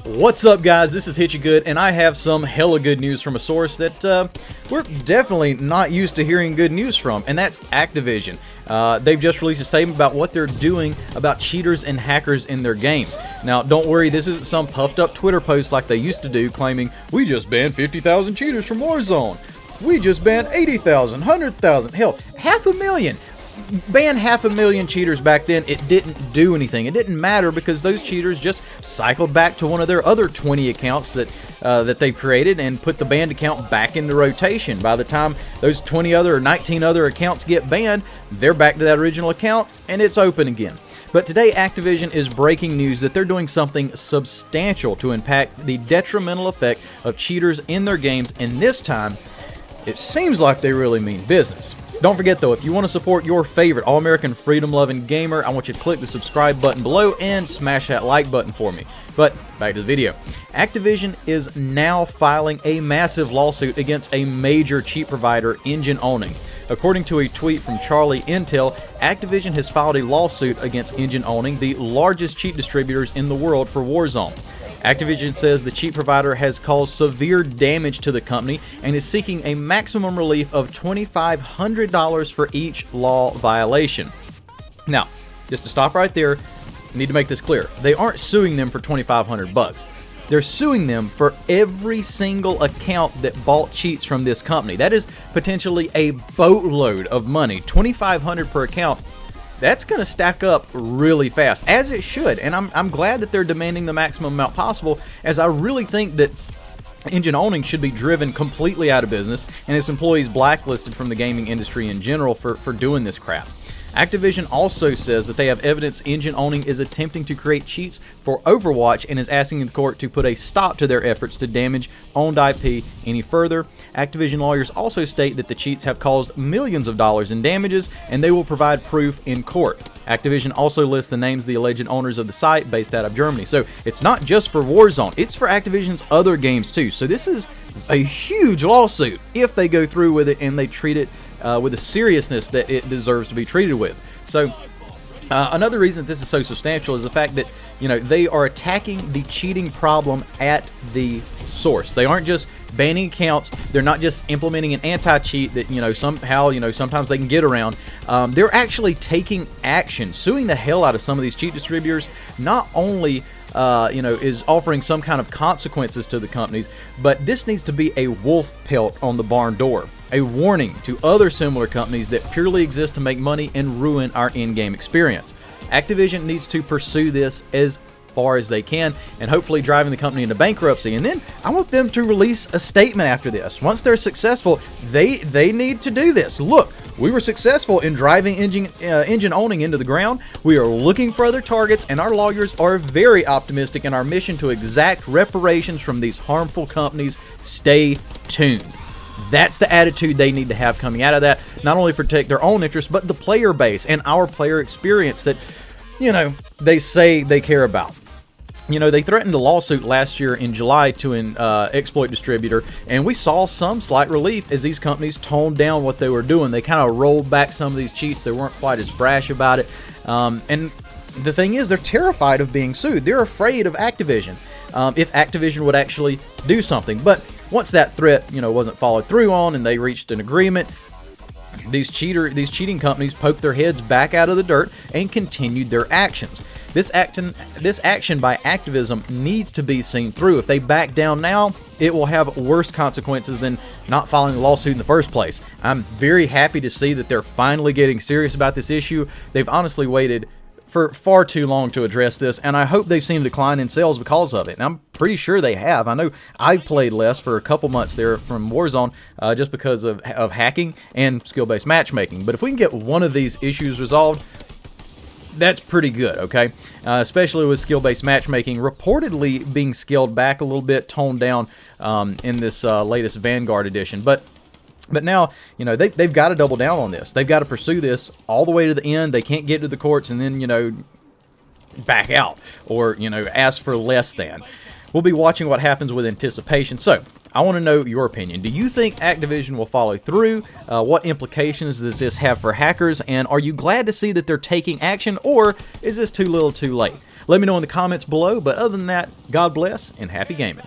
What's up, guys? This is Hitchy Good, and I have some hella good news from a source that we're definitely not used to hearing good news from, and that's Activision. They've just released a statement about what they're doing about cheaters and hackers in their games. Now, don't worry, this isn't some puffed up Twitter post like they used to do, claiming, we just banned 50,000 cheaters from Warzone. We just banned 80,000, 100,000, hell, 500,000. Ban 500,000 cheaters back then. It didn't do anything. It didn't matter because those cheaters just cycled back to one of their other 20 accounts that they created and put the banned account back into rotation. By the time those 20 other or 19 other accounts get banned, they're back to that original account and it's open again. But today, Activision is breaking news that they're doing something substantial to impact the detrimental effect of cheaters in their games, and this time, it seems like they really mean business. Don't forget though, if you want to support your favorite all-American freedom-loving gamer, I want you to click the subscribe button below and smash that like button for me. But back to the video. Activision is now filing a massive lawsuit against a major cheat provider, Engine Owning. According to a tweet from Charlie Intel, Activision has filed a lawsuit against Engine Owning, the largest cheat distributors in the world for Warzone. Activision says the cheat provider has caused severe damage to the company and is seeking a maximum relief of $2,500 for each law violation. Now, just to stop right there, I need to make this clear. They aren't suing them for $2,500. They're suing them for every single account that bought cheats from this company. That is potentially a boatload of money. $2,500 per account. That's going to stack up really fast, as it should, and I'm glad that they're demanding the maximum amount possible, as I really think that Engine Owning should be driven completely out of business and its employees blacklisted from the gaming industry in general for doing this crap. Activision also says that they have evidence Engine Owning is attempting to create cheats for Overwatch and is asking the court to put a stop to their efforts to damage owned IP any further. Activision lawyers also state that the cheats have caused millions of dollars in damages and they will provide proof in court. Activision also lists the names of the alleged owners of the site based out of Germany. So it's not just for Warzone, it's for Activision's other games too. So this is a huge lawsuit if they go through with it and they treat it with the seriousness that it deserves to be treated with. So another reason that this is so substantial is the fact that, you know, they are attacking the cheating problem at the source. They aren't just banning accounts. They're not just implementing an anti-cheat that, sometimes they can get around. They're actually taking action, suing the hell out of some of these cheat distributors. Not only is offering some kind of consequences to the companies, but this needs to be a wolf pelt on the barn door. A warning to other similar companies that purely exist to make money and ruin our in-game experience. Activision needs to pursue this as far as they can and hopefully driving the company into bankruptcy. And then I want them to release a statement after this. Once they're successful, they need to do this. Look, we were successful in driving Engine Owning into the ground. We are looking for other targets, and our lawyers are very optimistic in our mission to exact reparations from these harmful companies. Stay tuned. That's the attitude they need to have coming out of that. Not only protect their own interests, but the player base and our player experience that, they say they care about. They threatened a lawsuit last year in July to an exploit distributor, and we saw some slight relief as these companies toned down what they were doing. They kind of rolled back some of these cheats. They weren't quite as brash about it. And the thing is, they're terrified of being sued. They're afraid of Activision if Activision would actually do something. But once that threat, wasn't followed through on and they reached an agreement, these cheating companies poked their heads back out of the dirt and continued their actions. This action by Activision needs to be seen through. If they back down now, it will have worse consequences than not filing a lawsuit in the first place. I'm very happy to see that they're finally getting serious about this issue. They've honestly waited for far too long to address this, and I hope they've seen a decline in sales because of it. And I'm pretty sure they have. I know I've played less for a couple months there from Warzone just because of hacking and skill-based matchmaking. But if we can get one of these issues resolved, that's pretty good, okay? Especially with skill-based matchmaking reportedly being scaled back a little bit, toned down in this latest Vanguard edition. But now, they've got to double down on this. They've got to pursue this all the way to the end. They can't get to the courts and then, back out or, ask for less than. We'll be watching what happens with anticipation. So, I want to know your opinion. Do you think Activision will follow through? What implications does this have for hackers? And are you glad to see that they're taking action, or is this too little too late? Let me know in the comments below, but other than that, God bless and happy gaming.